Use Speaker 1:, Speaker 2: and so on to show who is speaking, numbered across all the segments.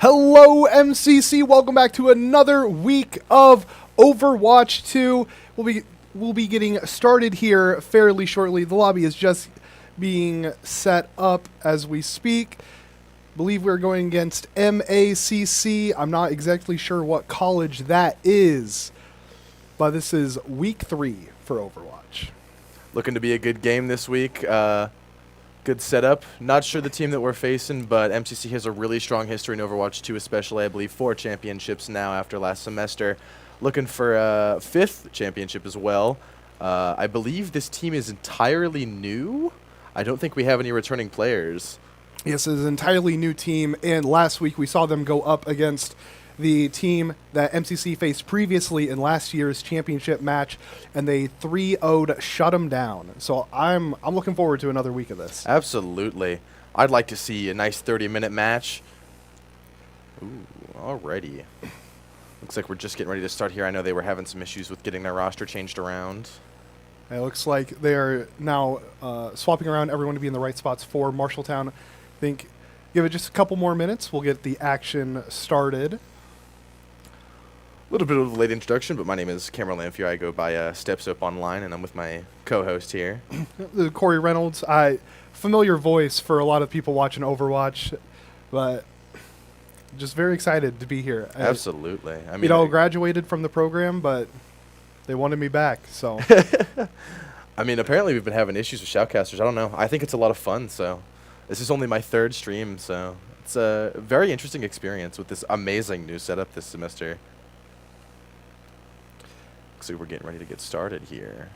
Speaker 1: Hello, MCC. Welcome back to another week of Overwatch 2. We'll be getting started here fairly shortly. The lobby is just being set up as we speak. Believe we're going against MACC. I'm not exactly sure what college that is, but this is week 3 for Overwatch.
Speaker 2: Looking to be a good game this week. Good setup. Not sure the team that we're facing, but MCC has a really strong history in Overwatch 2, especially, I believe, 4 championships now after last semester. Looking for a 5th championship as well. I believe this team is entirely new. I don't think we have any returning players.
Speaker 1: Yes, it is an entirely new team, and last week we saw them go up against the team that MCC faced previously in last year's championship match, and they 3-0'd shut them down. So I'm looking forward to another week of this.
Speaker 2: Absolutely. I'd like to see a nice 30-minute match. Ooh, alrighty. Looks like we're just getting ready to start here. I know they were having some issues with getting their roster changed around.
Speaker 1: It looks like they are now swapping around everyone to be in the right spots for Marshalltown. I think give it just a couple more minutes, we'll get the action started.
Speaker 2: A little bit of a late introduction, but my name is Cameron Lamphere. I go by Steps Up Online, and I'm with my co-host here.
Speaker 1: Corey Reynolds. Familiar voice for a lot of people watching Overwatch, but just very excited to be here.
Speaker 2: Absolutely. I mean,
Speaker 1: graduated from the program, but they wanted me back, so.
Speaker 2: I mean, apparently we've been having issues with shoutcasters. I don't know. I think it's a lot of fun, so. This is only my 3rd stream, so it's a very interesting experience with this amazing new setup this semester. Looks like we're getting ready to get started here.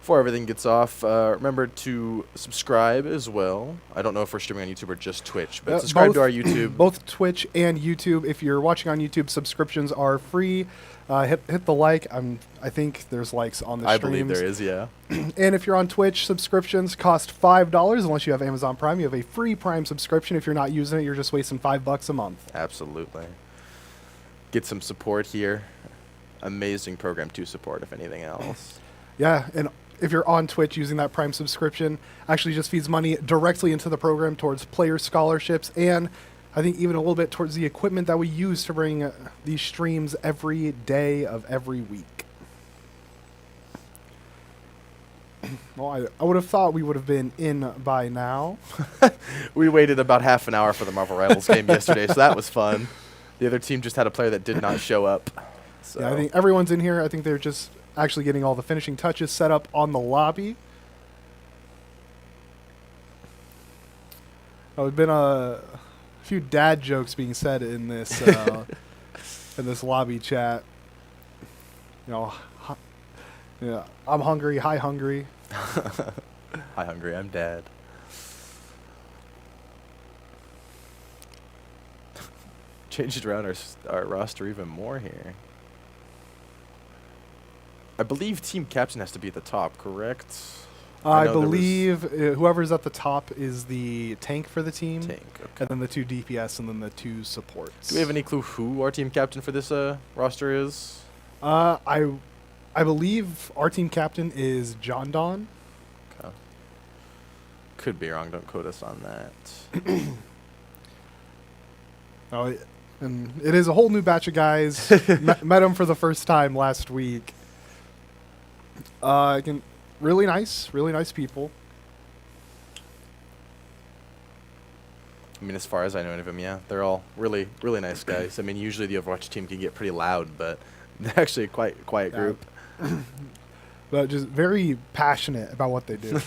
Speaker 2: Before everything gets off, remember to subscribe as well. I don't know if we're streaming on YouTube or just Twitch, but subscribe to our YouTube.
Speaker 1: Both Twitch and YouTube. If you're watching on YouTube, subscriptions are free. Hit the like. I think there's likes on the streams.
Speaker 2: I believe there is, yeah.
Speaker 1: And if you're on Twitch, subscriptions cost $5 unless you have Amazon Prime. You have a free Prime subscription. If you're not using it, you're just wasting $5 a month.
Speaker 2: Absolutely. Get some support here. Amazing program to support, if anything else.
Speaker 1: Yeah, and if you're on Twitch using that Prime subscription, actually just feeds money directly into the program towards player scholarships, and I think even a little bit towards the equipment that we use to bring these streams every day of every week. Well, I would have thought we would have been in by now.
Speaker 2: We waited about half an hour for the Marvel Rivals game yesterday, so that was fun. The other team just had a player that did not show up. So.
Speaker 1: Yeah, I think everyone's in here. I think they're just actually getting all the finishing touches set up on the lobby. Oh, there's been a few dad jokes being said in this in this lobby chat. You know, yeah, I'm hungry. Hi, hungry.
Speaker 2: Hi, hungry. I'm dad. Changed around our roster even more here. I believe team captain has to be at the top, correct?
Speaker 1: I believe whoever's at the top is the tank for the team.
Speaker 2: Tank, okay.
Speaker 1: And then the 2 DPS and then the 2 supports.
Speaker 2: Do we have any clue who our team captain for this roster is?
Speaker 1: I believe our team captain is John Don.
Speaker 2: Okay. Could be wrong. Don't quote us on that.
Speaker 1: And it is a whole new batch of guys. Met them for the first time last week. Really nice people.
Speaker 2: I mean, as far as I know any of them, yeah, they're all really, really nice guys. I mean, usually the Overwatch team can get pretty loud, but they're actually a quiet group.
Speaker 1: But just very passionate about what they do.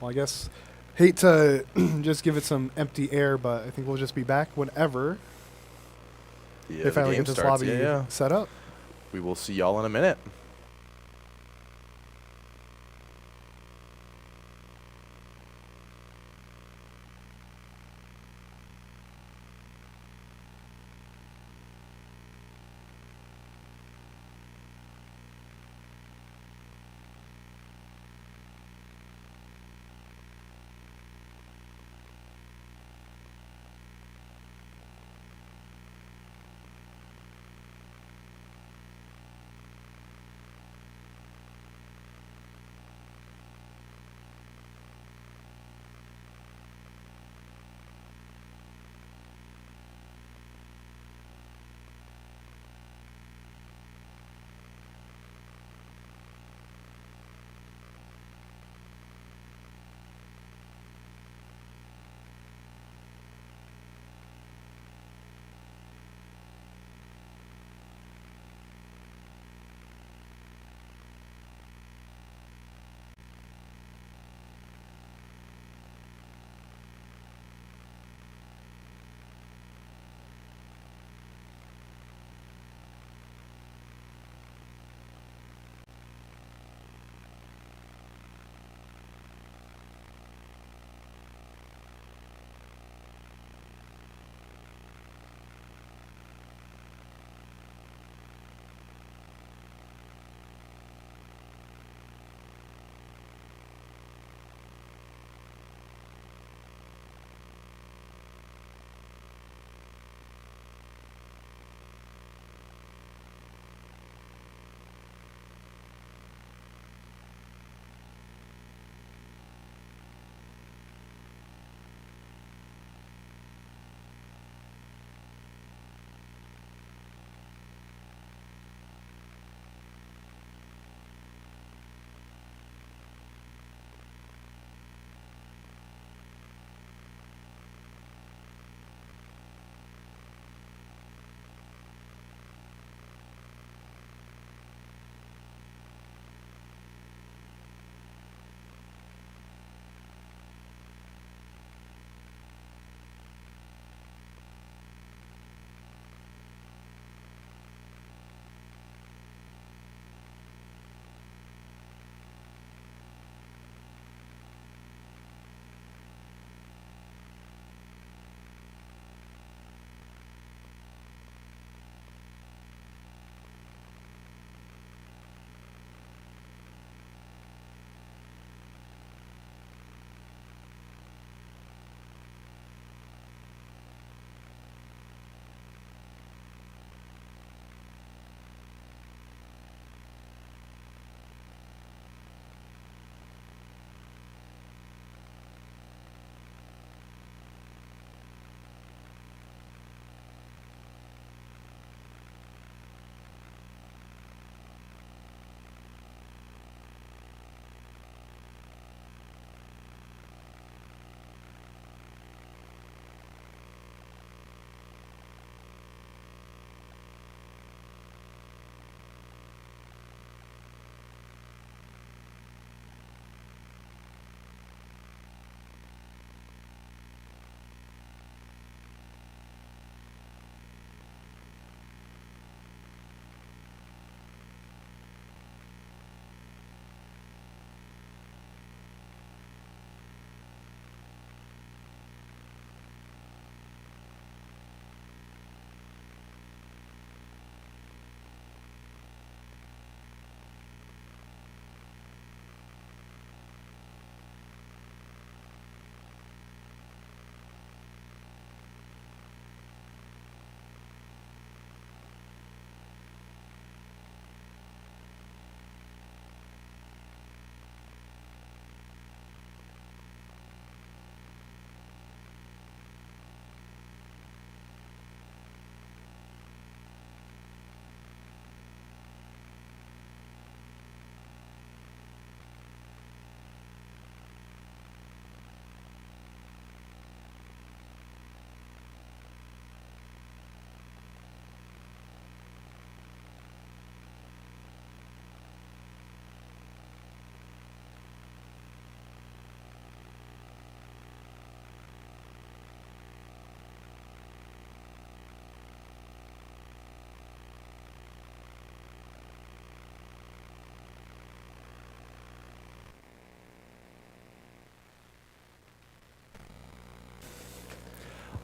Speaker 1: Well, I guess, hate to just give it some empty air, but I think we'll just be back whenever they finally get this lobby set up.
Speaker 2: We will see y'all in a minute.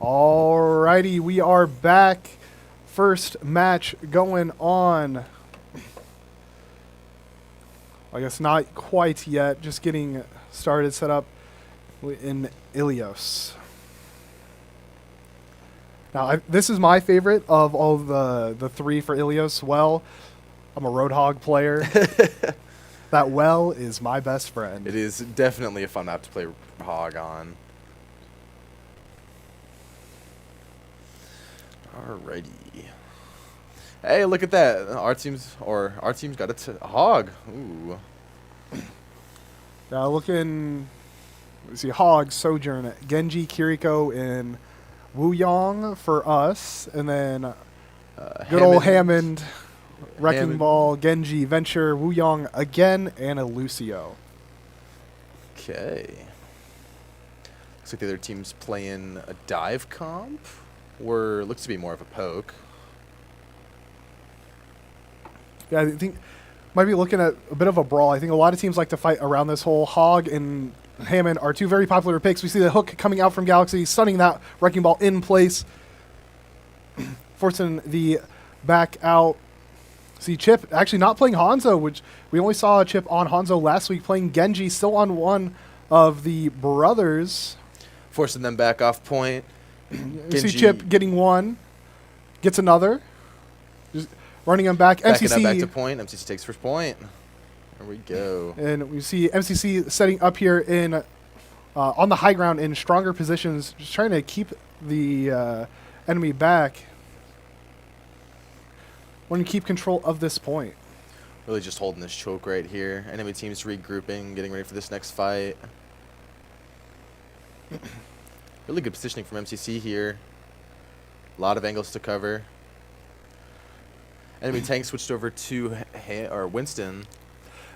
Speaker 1: Alrighty, we are back. First match going on. I guess not quite yet. Just getting started, set up in Ilios. Now, this is my favorite of all the three for Ilios. Well, I'm a Roadhog player. That well is my best friend.
Speaker 2: It is definitely a fun map to play Hog on. Alrighty. Hey, look at that. Our team's got a Hog. Ooh.
Speaker 1: Now looking, let's see, Hog, Sojourn, Genji, Kiriko, and Wuyong for us, and then good old Hammond, Wrecking Ball, Genji, Venture, Wuyong again, and a Lucio.
Speaker 2: Okay. Looks like the other team's playing a dive comp, or looks to be more of a poke.
Speaker 1: Yeah, I think might be looking at a bit of a brawl. I think a lot of teams like to fight around this whole. Hog and Hammond are two very popular picks. We see the hook coming out from Galaxy, stunning that Wrecking Ball in place, forcing the back out. See Chip actually not playing Hanzo, which we only saw Chip on Hanzo last week, playing Genji, still on one of the brothers.
Speaker 2: Forcing them back off point.
Speaker 1: You see Chip getting one, gets another. Just running him back.
Speaker 2: Backing
Speaker 1: MCC
Speaker 2: up back to point. MCC takes first point. There we go.
Speaker 1: And we see MCC setting up here in on the high ground in stronger positions, just trying to keep the enemy back. Want to keep control of this point.
Speaker 2: Really just holding this choke right here. Enemy team's regrouping, getting ready for this next fight. Really good positioning from MCC here. A lot of angles to cover. Enemy tank switched over to Winston.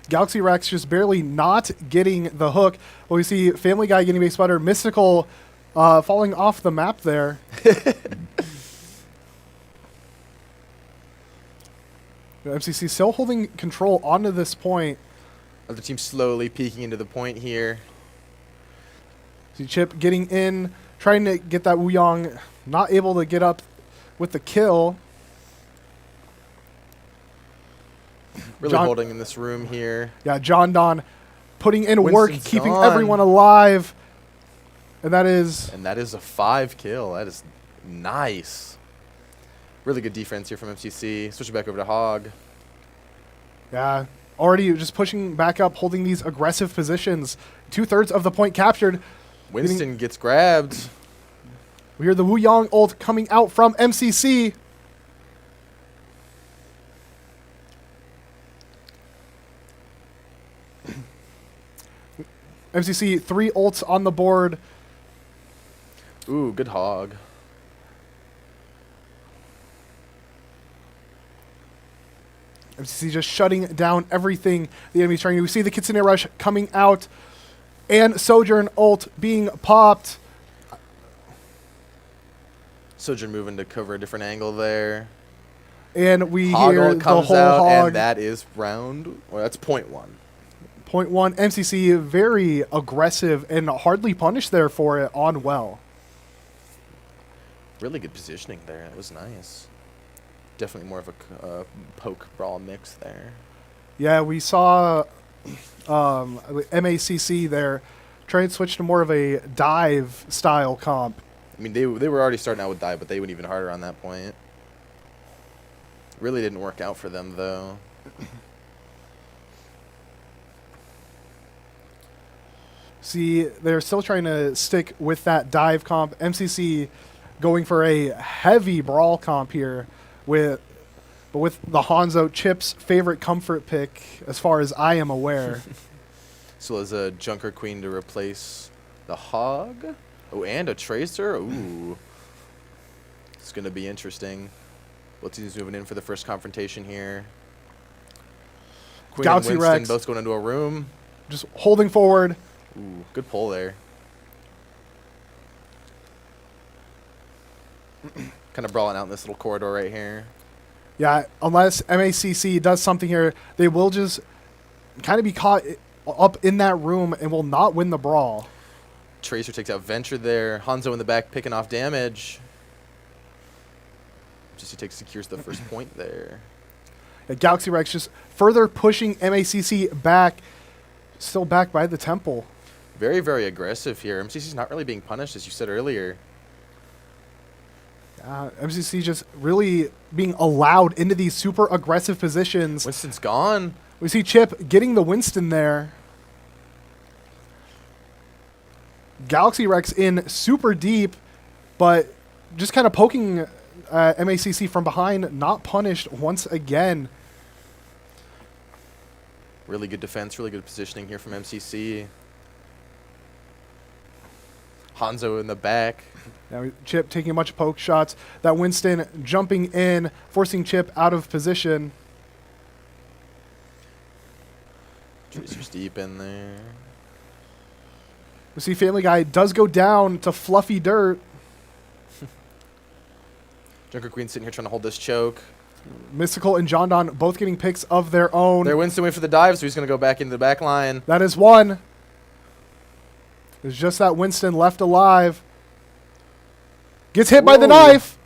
Speaker 1: Galaxy Rex just barely not getting the hook. Well, we see Family Guy getting base butter. Mystical falling off the map there. MCC still holding control onto this point.
Speaker 2: Other team slowly peeking into the point here.
Speaker 1: See Chip getting in, trying to get that Wuyong, not able to get up with the kill.
Speaker 2: Really holding in this room here.
Speaker 1: Yeah, John Don putting in work, keeping
Speaker 2: gone.
Speaker 1: everyone alive. And that is
Speaker 2: a 5 kill. That is nice. Really good defense here from MCC. Switching back over to Hog.
Speaker 1: Yeah, already just pushing back up, holding these aggressive positions. 2/3 of the point captured.
Speaker 2: Winston gets grabbed.
Speaker 1: We hear the Wuyong ult coming out from MCC. MCC 3 ults on the board.
Speaker 2: Ooh, good Hog.
Speaker 1: MCC just shutting down everything the enemy's trying to do. We see the Kitsune Rush coming out and Sojourn ult being popped.
Speaker 2: Sojourn moving to cover a different angle there.
Speaker 1: And we
Speaker 2: Hog
Speaker 1: hear
Speaker 2: ult
Speaker 1: the
Speaker 2: comes
Speaker 1: whole
Speaker 2: out,
Speaker 1: Hog.
Speaker 2: and that is round. Well, that's point 1.
Speaker 1: Point 1, MCC very aggressive and hardly punished there for it on well.
Speaker 2: Really good positioning there. That was nice. Definitely more of a poke brawl mix there.
Speaker 1: Yeah, we saw MACC there trying to switch to more of a dive style comp.
Speaker 2: I mean, they were already starting out with dive, but they went even harder on that point. Really didn't work out for them, though.
Speaker 1: See, they're still trying to stick with that dive comp. MCC going for a heavy brawl comp here with the Hanzo, Chip's favorite comfort pick as far as I am aware.
Speaker 2: So as a Junker Queen to replace the Hog. Oh, and a Tracer. Ooh. It's going to be interesting. Both teams moving in for the first confrontation here. Queen
Speaker 1: Galaxy
Speaker 2: and Winston
Speaker 1: Rex
Speaker 2: both going into a room.
Speaker 1: just holding forward.
Speaker 2: Ooh, good pull there. Kind of brawling out in this little corridor right here.
Speaker 1: Yeah, unless MACC does something here, they will just kind of be caught up in that room and will not win the brawl.
Speaker 2: Tracer takes out Venture there. Hanzo in the back picking off damage. Secures the first point there.
Speaker 1: Galaxy Rex just further pushing MACC back. Still back by the temple.
Speaker 2: Very, very aggressive here. MCC's not really being punished, as you said earlier.
Speaker 1: MCC just really being allowed into these super aggressive positions.
Speaker 2: Winston's gone.
Speaker 1: We see Chip getting the Winston there. Galaxy Rex in super deep, but just kind of poking MACC from behind, not punished once again.
Speaker 2: Really good defense, really good positioning here from MCC. Hanzo in the back.
Speaker 1: Now Chip taking a bunch of poke shots. That Winston jumping in, forcing Chip out of position.
Speaker 2: Tracer's deep in there.
Speaker 1: We see Family Guy does go down to fluffy dirt.
Speaker 2: Junker Queen sitting here trying to hold this choke.
Speaker 1: Mystical and John Don both getting picks of their own.
Speaker 2: There, Winston went for the dive, so he's going to go back into the back line.
Speaker 1: That is one. There's just that Winston left alive. Gets hit by the knife.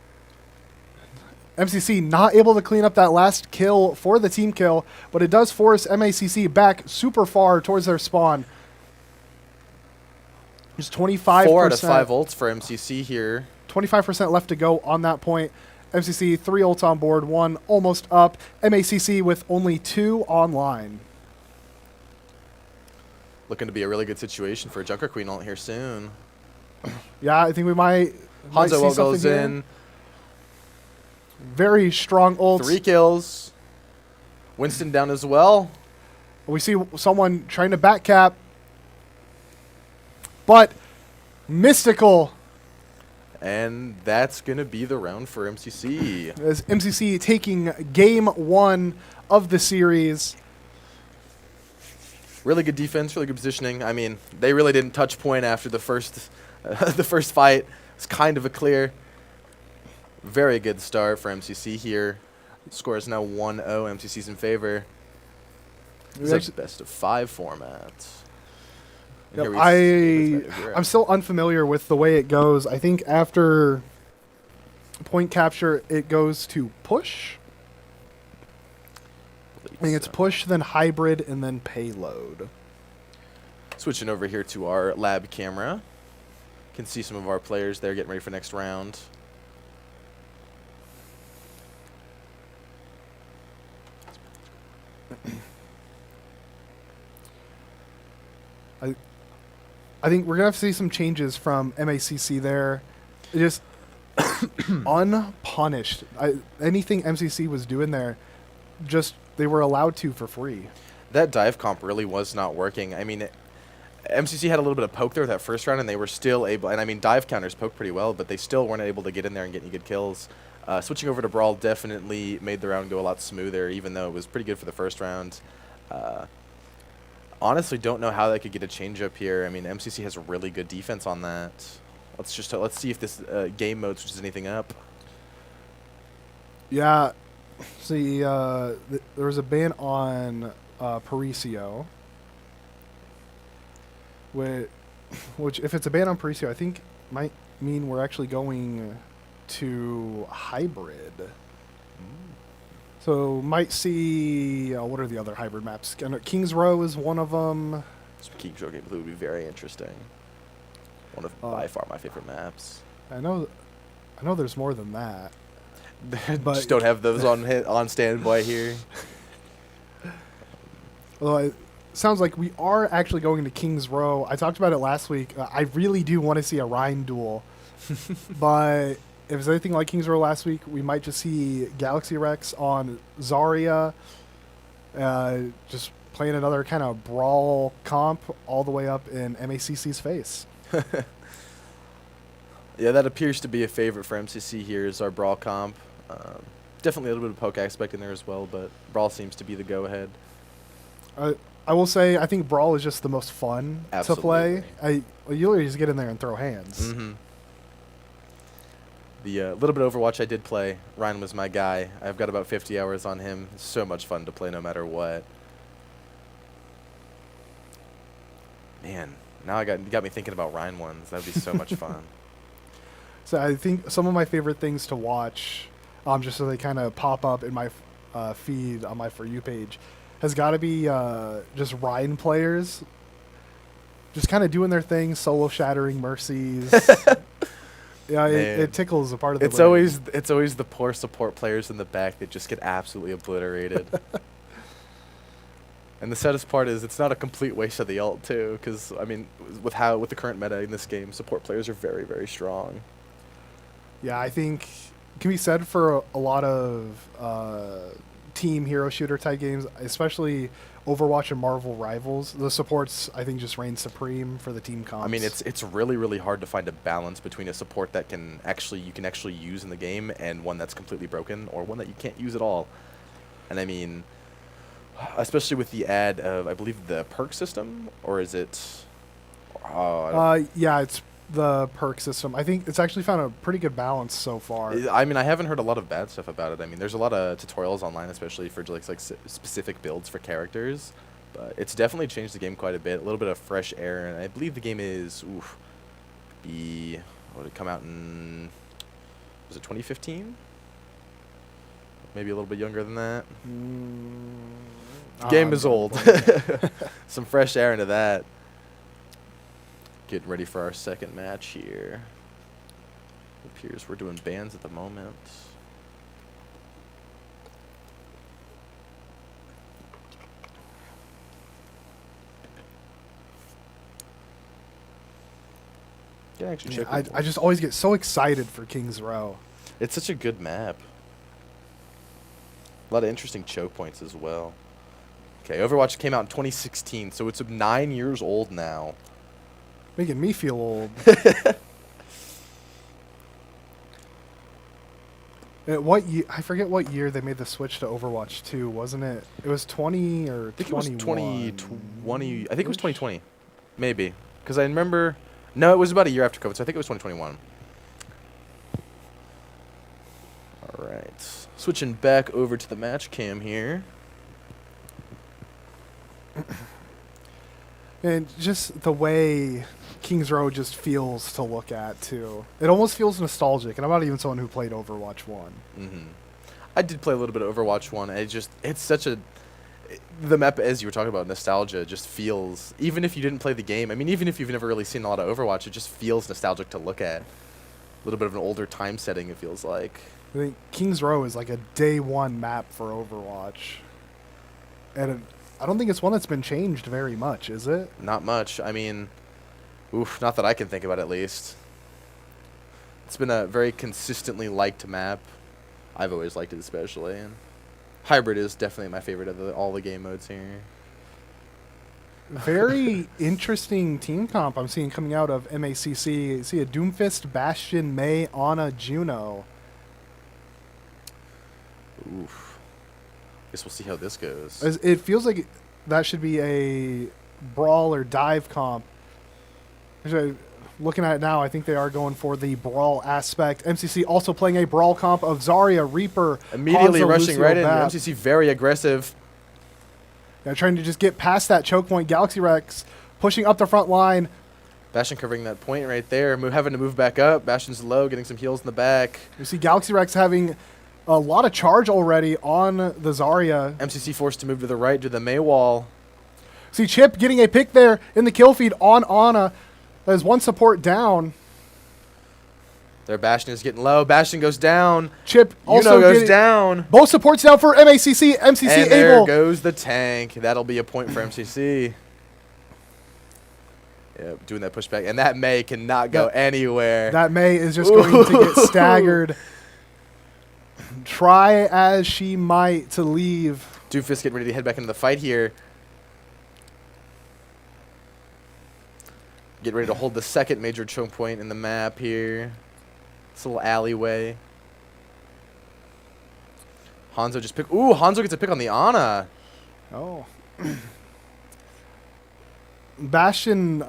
Speaker 1: MCC not able to clean up that last kill for the team kill, but it does force MACC back super far towards their spawn. Just 25%.
Speaker 2: 4 out of 5 ults for MCC here.
Speaker 1: 25% left to go on that point. MCC 3 ults on board, 1 almost up. MACC with only 2 online.
Speaker 2: Looking to be a really good situation for a Junker Queen ult here soon.
Speaker 1: Yeah, I think we might
Speaker 2: Hanzo
Speaker 1: see
Speaker 2: ult
Speaker 1: something
Speaker 2: goes
Speaker 1: here.
Speaker 2: in.
Speaker 1: Very strong ults.
Speaker 2: 3 kills. Winston down as well.
Speaker 1: We see someone trying to back cap. But Mystical.
Speaker 2: And that's going to be the round for MCC.
Speaker 1: As MCC taking game 1 of the series.
Speaker 2: Really good defense, really good positioning. I mean, they really didn't touch point after the first fight. It's kind of a clear. Very good start for MCC here. Score is now 1-0. MCC's in favor. It's a best of 5 format.
Speaker 1: Yep, I'm still unfamiliar with the way it goes. I think after point capture, it goes to push. I think it's push, then hybrid, and then payload.
Speaker 2: Switching over here to our lab camera. Can see some of our players there getting ready for next round.
Speaker 1: I think we're going to have to see some changes from MACC there. It just unpunished. Anything MCC was doing there, just they were allowed to for free.
Speaker 2: That dive comp really was not working. I mean, MCC had a little bit of poke there that first round, and they were still able, and I mean, dive counters poke pretty well, but they still weren't able to get in there and get any good kills. Switching over to Brawl definitely made the round go a lot smoother, even though it was pretty good for the first round. Honestly, don't know how they could get a change up here. I mean, MCC has a really good defense on that. Let's see if this game mode switches anything up.
Speaker 1: Yeah, see, there was a ban on Paricio, which if it's a ban on Paricio, I think might mean we're actually going to hybrid. So might see, what are the other hybrid maps? Kings Row is one of them.
Speaker 2: Kings Row gameplay would be very interesting. One of by far my favorite maps.
Speaker 1: I know there's more than that.
Speaker 2: But just don't have those on standby here.
Speaker 1: Well, it sounds like we are actually going to Kings Row. I talked about it last week. I really do want to see a Rhine duel. But if it's anything like Kings Row last week, we might just see Galaxy Rex on Zarya, just playing another kind of brawl comp all the way up in MACC's face.
Speaker 2: Yeah, that appears to be a favorite for MCC here is our brawl comp. Definitely a little bit of poke aspect in there as well, but brawl seems to be the go-ahead.
Speaker 1: I will say I think brawl is just the most fun to play. You literally just get in there and throw hands.
Speaker 2: Mm-hmm. The little bit of Overwatch I did play, Ryan was my guy. I've got about 50 hours on him. It's so much fun to play no matter what. Man, Now you got me thinking about Rhine ones. That would be so much fun.
Speaker 1: So I think some of my favorite things to watch, just so they kind of pop up in my feed on my For You page, has got to be just Rhine players, just kind of doing their thing, solo shattering mercies. Yeah, it tickles a part of the brain.
Speaker 2: It's always the poor support players in the back that just get absolutely obliterated. And the saddest part is it's not a complete waste of the ult too, because I mean, with the current meta in this game, support players are very, very strong.
Speaker 1: Yeah, I think it can be said for a lot of team hero shooter type games, especially Overwatch and Marvel Rivals. The supports, I think, just reign supreme for the team comps.
Speaker 2: I mean, it's really, really hard to find a balance between a support that you can actually use in the game and one that's completely broken or one that you can't use at all. And I mean, especially with the add of, I believe, the perk system, or is it?
Speaker 1: Yeah, it's the perk system. I think it's actually found a pretty good balance so far.
Speaker 2: I mean, I haven't heard a lot of bad stuff about it. I mean, there's a lot of tutorials online, especially for like specific builds for characters. But it's definitely changed the game quite a bit. A little bit of fresh air, and I believe the game is, what did it come out in? Was it 2015? Maybe a little bit younger than that. The game is old. Some fresh air into that. Getting ready for our second match here. It appears we're doing bans at the moment. Yeah, actually check.
Speaker 1: I just always get so excited for King's Row.
Speaker 2: It's such a good map. A lot of interesting choke points as well. Okay, Overwatch came out in 2016, so it's 9 years old now.
Speaker 1: Making me feel old. What year? I forget what year they made the switch to Overwatch 2, wasn't it? It was 20 or 21?
Speaker 2: I think it was 2020. I think it was 2020. Maybe. Because I remember... No, it was about a year after COVID, so I think it was 2021. All right. Switching back over to the match cam here.
Speaker 1: And just the way King's Row just feels to look at, too. It almost feels nostalgic, and I'm not even someone who played Overwatch 1.
Speaker 2: Mm-hmm. I did play a little bit of Overwatch 1. It's such a... The map, as you were talking about, nostalgia, just feels... Even if you didn't play the game, I mean, even if you've never really seen a lot of Overwatch, it just feels nostalgic to look at. A little bit of an older time setting, it feels like.
Speaker 1: I think King's Row is like a day one map for Overwatch. And I don't think it's one that's been changed very much, is it?
Speaker 2: Not much. I mean, not that I can think about at least. It's been a very consistently liked map. I've always liked it especially. And Hybrid is definitely my favorite of all the game modes here.
Speaker 1: Very interesting team comp I'm seeing coming out of MACC. I see a Doomfist, Bastion, Mei, Ana, Juno.
Speaker 2: Oof. Guess we'll see how this goes.
Speaker 1: It feels like that should be a brawl or dive comp. Actually, looking at it now, I think they are going for the brawl aspect. MCC also playing a brawl comp of Zarya, Reaper,
Speaker 2: immediately
Speaker 1: Hanzo,
Speaker 2: rushing
Speaker 1: Lucio,
Speaker 2: right in.
Speaker 1: Bap.
Speaker 2: MCC very aggressive.
Speaker 1: Yeah, trying to just get past that choke point. Galaxy Rex pushing up the front line.
Speaker 2: Bastion covering that point right there. Having to move back up. Bastion's low, getting some heals in the back.
Speaker 1: You see Galaxy Rex having a lot of charge already on the Zarya.
Speaker 2: MCC forced to move to the right to the Mei wall.
Speaker 1: See Chip getting a pick there in the kill feed on Ana. There's one support down.
Speaker 2: Their Bastion is getting low. Bastion goes down.
Speaker 1: Chip also
Speaker 2: goes down.
Speaker 1: Both supports down for MACC. MCC
Speaker 2: and
Speaker 1: able.
Speaker 2: There goes the tank. That'll be a point for MCC. Yep, doing that pushback. And that Mei cannot go anywhere.
Speaker 1: That Mei is just going to get staggered. Try as she might to leave.
Speaker 2: Doofus getting ready to head back into the fight here. Get ready to hold the second major choke point in the map here. This little alleyway. Hanzo just pick. Ooh, Hanzo gets a pick on the Ana.
Speaker 1: Oh. Bastion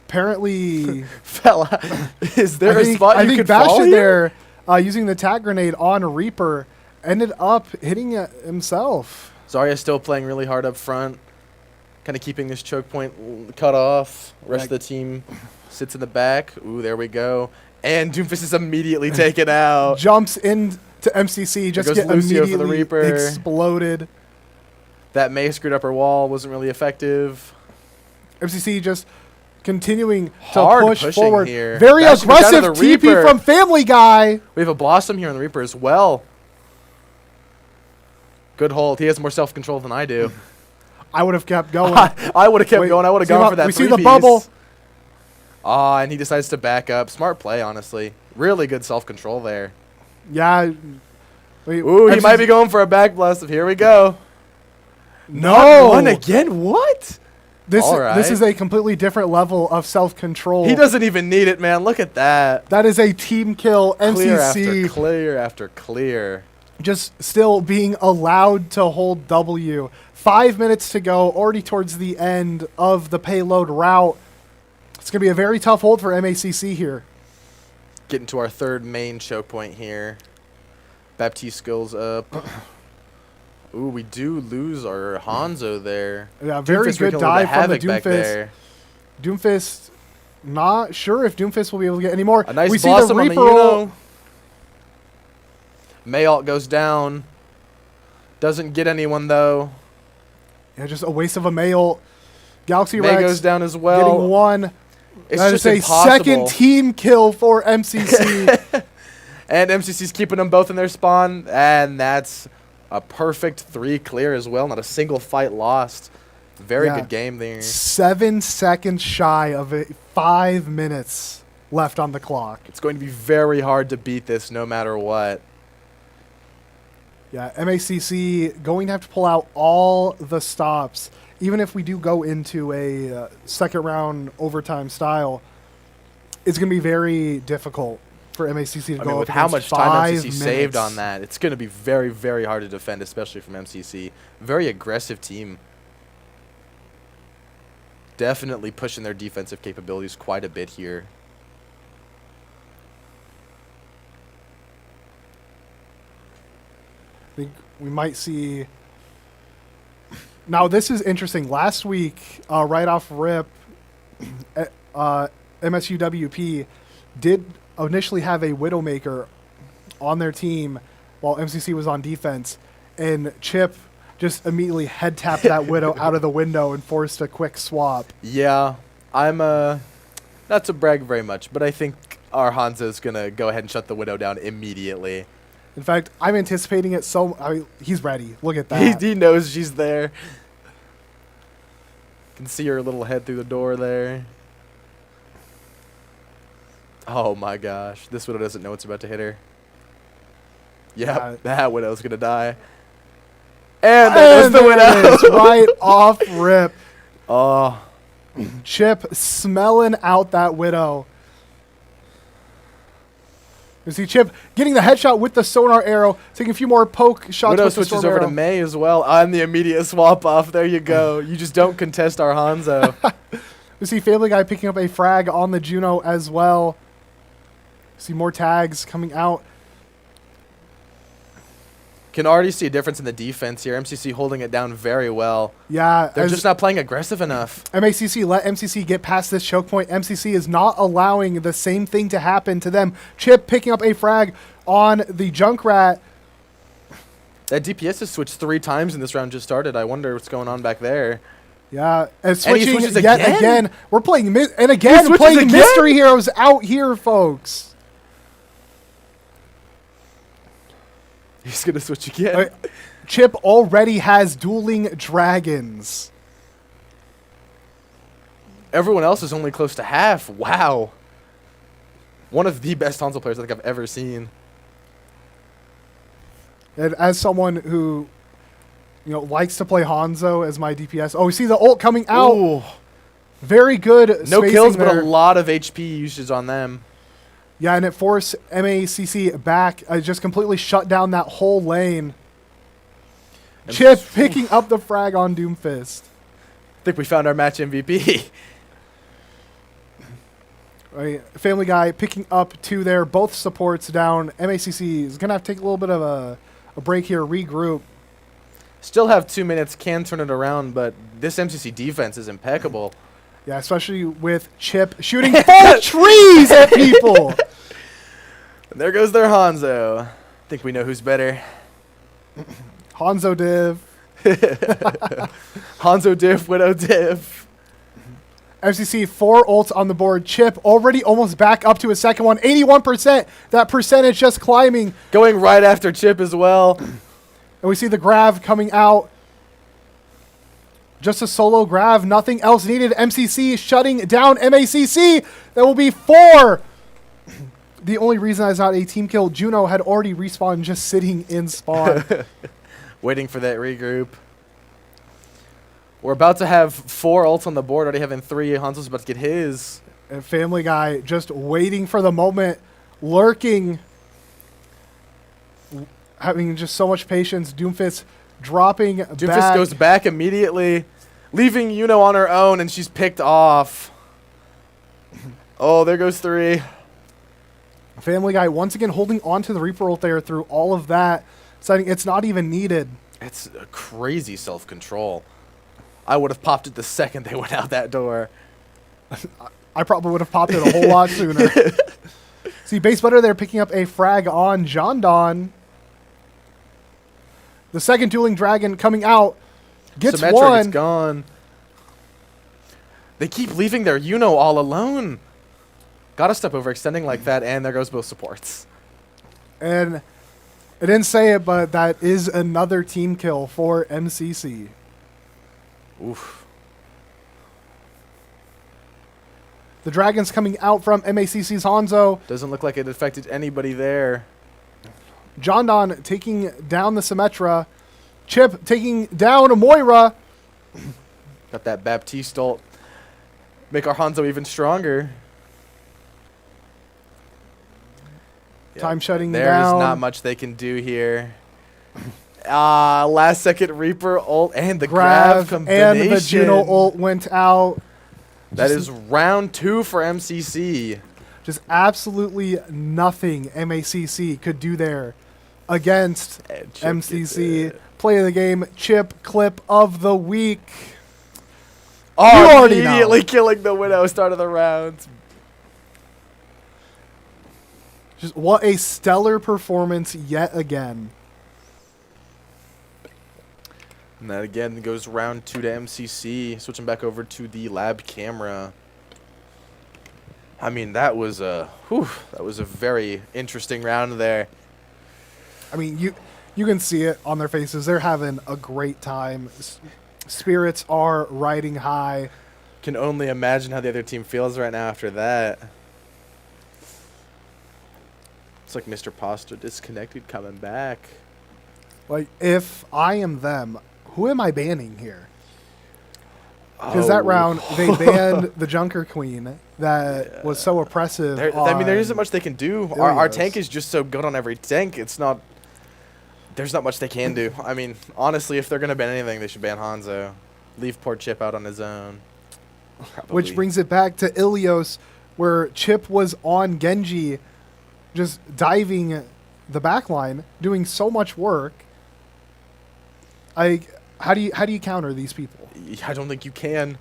Speaker 1: apparently
Speaker 2: fella. Is there a spot you could fall
Speaker 1: Bastion
Speaker 2: here?
Speaker 1: there using the tag grenade on Reaper ended up hitting himself.
Speaker 2: Zarya still playing really hard up front. kind of keeping this choke point cut off. Rest of the team sits in the back. Ooh, there we go. And Doomfist is immediately taken out.
Speaker 1: Jumps into MCC, just get
Speaker 2: Lucio for the
Speaker 1: immediately
Speaker 2: Reaper.
Speaker 1: exploded.
Speaker 2: That May screwed up her wall, wasn't really effective.
Speaker 1: MCC just continuing
Speaker 2: Hard
Speaker 1: to push
Speaker 2: pushing
Speaker 1: forward.
Speaker 2: here.
Speaker 1: Very
Speaker 2: That should be down to
Speaker 1: aggressive
Speaker 2: the
Speaker 1: TP
Speaker 2: Reaper.
Speaker 1: from Family Guy.
Speaker 2: We have a Blossom here on the Reaper as well. Good hold. He has more self-control than I do.
Speaker 1: I would have kept going.
Speaker 2: I would have kept going. I would have gone for that
Speaker 1: We see the
Speaker 2: three-piece.
Speaker 1: bubble.
Speaker 2: Ah, and he decides to back up. Smart play, honestly. Really good self-control there.
Speaker 1: Yeah.
Speaker 2: Ooh, he might be going for a back blast. Here we go.
Speaker 1: No.
Speaker 2: One again? What?
Speaker 1: This is a completely different level of self-control.
Speaker 2: He doesn't even need it, man. Look at that.
Speaker 1: That is a team kill.
Speaker 2: Clear
Speaker 1: MCC
Speaker 2: after clear after clear.
Speaker 1: just still being allowed to hold W. 5 minutes to go, already towards the end of the payload route. It's going to be a very tough hold for MACC here.
Speaker 2: Getting to our third main choke point here. Baptiste goes up. Ooh, we do lose our Hanzo there.
Speaker 1: Yeah, very
Speaker 2: Doomfist
Speaker 1: good
Speaker 2: wreaking a little
Speaker 1: dive
Speaker 2: bit
Speaker 1: from the
Speaker 2: havoc back
Speaker 1: Doomfist.
Speaker 2: there.
Speaker 1: Doomfist, not sure if Doomfist will be able to get any more.
Speaker 2: A nice
Speaker 1: we see
Speaker 2: blossom
Speaker 1: the
Speaker 2: on the
Speaker 1: Reaper roll.
Speaker 2: Uno. Mayalt goes down. Doesn't get anyone though.
Speaker 1: Yeah, just a waste of a male. Galaxy
Speaker 2: May
Speaker 1: Rex
Speaker 2: goes down as well.
Speaker 1: getting one.
Speaker 2: It's
Speaker 1: That
Speaker 2: just
Speaker 1: is a
Speaker 2: impossible.
Speaker 1: second team kill for MCC.
Speaker 2: And MCC's keeping them both in their spawn, and that's a perfect 3 clear as well. Not a single fight lost. Very
Speaker 1: Yeah.
Speaker 2: good game there.
Speaker 1: 7 seconds shy of it. 5 minutes left on the clock.
Speaker 2: It's going to be very hard to beat this no matter what.
Speaker 1: Yeah, MACC going to have to pull out all the stops. Even if we do go into a second round overtime style, it's going to be very difficult for MACC to
Speaker 2: I
Speaker 1: go
Speaker 2: mean,
Speaker 1: up
Speaker 2: with how much
Speaker 1: against
Speaker 2: time
Speaker 1: 5
Speaker 2: MCC saved
Speaker 1: minutes.
Speaker 2: on that, it's going to be very, very hard to defend, especially from MCC. Very aggressive team. Definitely pushing their defensive capabilities quite a bit here.
Speaker 1: I think we might see. Now, this is interesting. Last week, right off rip, MSUWP did initially have a Widowmaker on their team while MCC was on defense, and Chip just immediately head tapped that Widow out of the window and forced a quick swap.
Speaker 2: Yeah, I'm not to brag very much, but I think our Hanzo's going to go ahead and shut the Widow down immediately.
Speaker 1: In fact, I'm anticipating it so. I mean, he's ready. Look at that.
Speaker 2: He knows she's there. Can see her little head through the door there. Oh my gosh, this Widow doesn't know what's about to hit her. Yep, that Widow's gonna die. And there's the
Speaker 1: there
Speaker 2: Widow.
Speaker 1: it is, right off rip.
Speaker 2: Oh,
Speaker 1: Chip smelling out that Widow. You see Chip getting the headshot with the sonar arrow, taking a few more poke shots
Speaker 2: Widow
Speaker 1: with the
Speaker 2: switches
Speaker 1: storm
Speaker 2: over
Speaker 1: arrow.
Speaker 2: to May as well on the immediate swap off. There you go. You just don't contest our Hanzo.
Speaker 1: We see Family Guy picking up a frag on the Juno as well. See more tags coming out.
Speaker 2: Can already see a difference in the defense here. MCC holding it down very well.
Speaker 1: Yeah,
Speaker 2: They're just not playing aggressive enough.
Speaker 1: MACC let MCC get past this choke point. MCC is not allowing the same thing to happen to them. Chip picking up a frag on the Junkrat.
Speaker 2: That DPS has switched 3 times in this round just started. I wonder what's going on back there.
Speaker 1: Yeah, and
Speaker 2: he
Speaker 1: switching
Speaker 2: switches
Speaker 1: yet
Speaker 2: again?
Speaker 1: again. We're playing and again
Speaker 2: switches
Speaker 1: playing
Speaker 2: again?
Speaker 1: mystery heroes out here, folks.
Speaker 2: He's going to switch again.
Speaker 1: Chip already has dueling dragons.
Speaker 2: Everyone else is only close to half. Wow. One of the best Hanzo players I think I've ever seen.
Speaker 1: And as someone who, likes to play Hanzo as my DPS. Oh, we see the ult coming out.
Speaker 2: Ooh.
Speaker 1: Very good.
Speaker 2: No
Speaker 1: spacing
Speaker 2: kills, but
Speaker 1: there.
Speaker 2: a lot of HP usage on them.
Speaker 1: Yeah, and it forced MACC back. Just completely shut down that whole lane. Chip picking up the frag on Doomfist.
Speaker 2: I think we found our match MVP.
Speaker 1: Right, Family Guy picking up 2 there. Both supports down. MACC is going to have to take a little bit of a break here, regroup.
Speaker 2: Still have 2 minutes, can turn it around, but this MCC defense is impeccable.
Speaker 1: Yeah, especially with Chip shooting full trees at people.
Speaker 2: And there goes their Hanzo. I think we know who's better.
Speaker 1: Hanzo Div.
Speaker 2: Hanzo Div, Widow Div.
Speaker 1: MCC 4 ults on the board. Chip already almost back up to his second one. 81%. That percentage just climbing.
Speaker 2: Going right after Chip as well.
Speaker 1: And we see the Grav coming out. Just a solo Grav. Nothing else needed. MCC shutting down MACC. That will be 4. The only reason that's not a team kill, Juno had already respawned just sitting in spawn.
Speaker 2: Waiting for that regroup. We're about to have 4 ults on the board, already having 3. Hanzo's about to get his.
Speaker 1: And Family Guy just waiting for the moment, lurking, having just so much patience. Doomfist dropping
Speaker 2: Doomfist
Speaker 1: back.
Speaker 2: goes back immediately, leaving Yuno on her own, and she's picked off. Oh, there goes 3.
Speaker 1: Family Guy once again holding on to the Reaper ult there through all of that, deciding it's not even needed.
Speaker 2: It's a crazy self-control. I would have popped it the second they went out that door.
Speaker 1: I probably would have popped it a whole lot sooner. See, Base Butter there picking up a frag on Jondon. The second Dueling Dragon coming out. Gets
Speaker 2: Symmetra
Speaker 1: one.
Speaker 2: gets gone. They keep leaving their Yuno all alone. Gotta stop overextending like that, and there goes both supports.
Speaker 1: And I didn't say it, but that is another team kill for MCC.
Speaker 2: Oof.
Speaker 1: The Dragons coming out from MACC's Hanzo.
Speaker 2: Doesn't look like it affected anybody there.
Speaker 1: Jondon taking down the Symmetra. Chip taking down Moira.
Speaker 2: Got that Baptiste ult. Make our Hanzo even stronger.
Speaker 1: Time shutting
Speaker 2: There's
Speaker 1: down.
Speaker 2: not much they can do here. Last second Reaper ult and the grab combination.
Speaker 1: and the Juno ult went out.
Speaker 2: That is round 2 for MCC.
Speaker 1: Just absolutely nothing MACC could do there against
Speaker 2: And Chip gets
Speaker 1: MCC.
Speaker 2: it.
Speaker 1: Play of the game, Chip clip of the week.
Speaker 2: Oh,
Speaker 1: You already
Speaker 2: immediately
Speaker 1: know.
Speaker 2: killing the Widow start of the round.
Speaker 1: Just what a stellar performance yet again.
Speaker 2: And that again goes round 2 to MCC. Switching back over to the lab camera. I mean, that was a very interesting round there.
Speaker 1: I mean, you can see it on their faces. They're having a great time. Spirits are riding high.
Speaker 2: Can only imagine how the other team feels right now after that. It's like Mr. Poster disconnected, coming back.
Speaker 1: Like, if I am them, who am I banning here? Because that round, they banned the Junker Queen that was so oppressive.
Speaker 2: I mean, there isn't
Speaker 1: on
Speaker 2: much they can do. Our
Speaker 1: Ilios.
Speaker 2: tank is just so good on every tank. It's not... There's not much they can do. I mean, honestly, if they're going to ban anything, they should ban Hanzo. Leave poor Chip out on his own.
Speaker 1: Which brings it back to Ilios, where Chip was on Genji, just diving the backline, doing so much work. How do you counter these people?
Speaker 2: I don't think you can.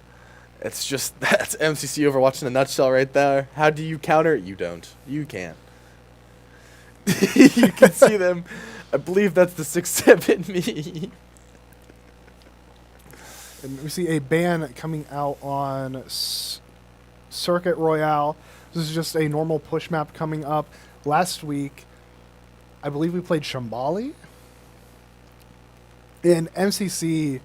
Speaker 2: It's just, that's MCC Overwatch in a nutshell right there. How do you counter? You don't. You can't. You can see them. I believe that's the 6-7 me.
Speaker 1: And we see a ban coming out on Circuit Royale. This is just a normal push map coming up. Last week, I believe we played Shambali. And MCC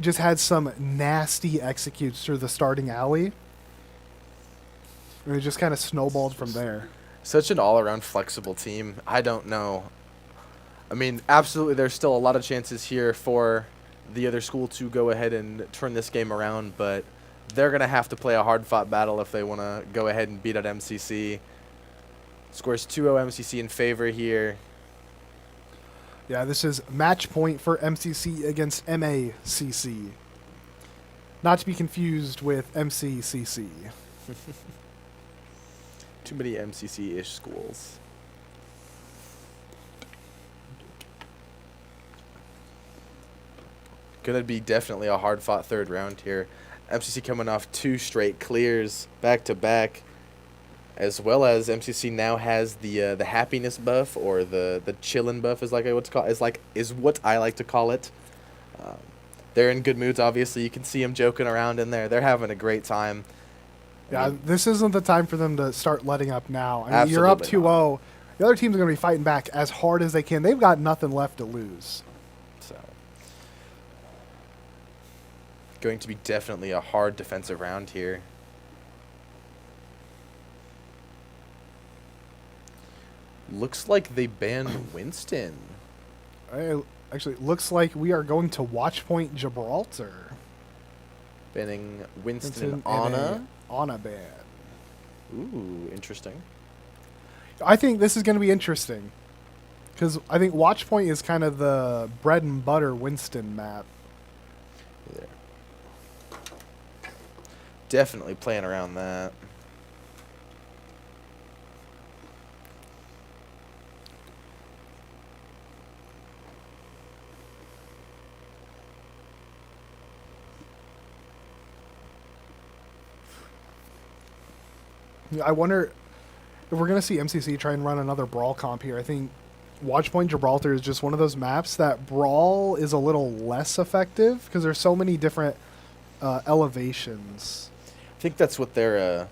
Speaker 1: just had some nasty executes through the starting alley. And it just kind of snowballed from there.
Speaker 2: Such an all-around flexible team. I don't know. I mean, absolutely, there's still a lot of chances here for the other school to go ahead and turn this game around, but they're going to have to play a hard-fought battle if they want to go ahead and beat out MCC. Scores 2-0 MCC in favor here.
Speaker 1: Yeah, this is match point for MCC against MACC. Not to be confused with MCCC.
Speaker 2: Too many MCC-ish schools. Going to be definitely a hard-fought third round here. MCC coming off 2 straight clears back-to-back, as well as MCC now has the happiness buff, or the chillin' buff is what I like to call it. They're in good moods, obviously. You can see them joking around in there. They're having a great time.
Speaker 1: Yeah, this isn't the time for them to start letting up now. I mean, you're up 2-0. The other team's going to be fighting back as hard as they can. They've got nothing left to lose.
Speaker 2: So, going to be definitely a hard defensive round here. Looks like they banned Winston.
Speaker 1: Actually, it looks like we are going to Watch Point Gibraltar.
Speaker 2: Banning Winston and Ana.
Speaker 1: Ana ban.
Speaker 2: Ooh, interesting.
Speaker 1: I think this is going to be interesting. Because I think Watch Point is kind of the bread and butter Winston map.
Speaker 2: Yeah. Definitely playing around that.
Speaker 1: I wonder if we're going to see MCC try and run another Brawl comp here. I think Watch Point Gibraltar is just one of those maps that Brawl is a little less effective because there's so many different elevations.
Speaker 2: I think that's what they're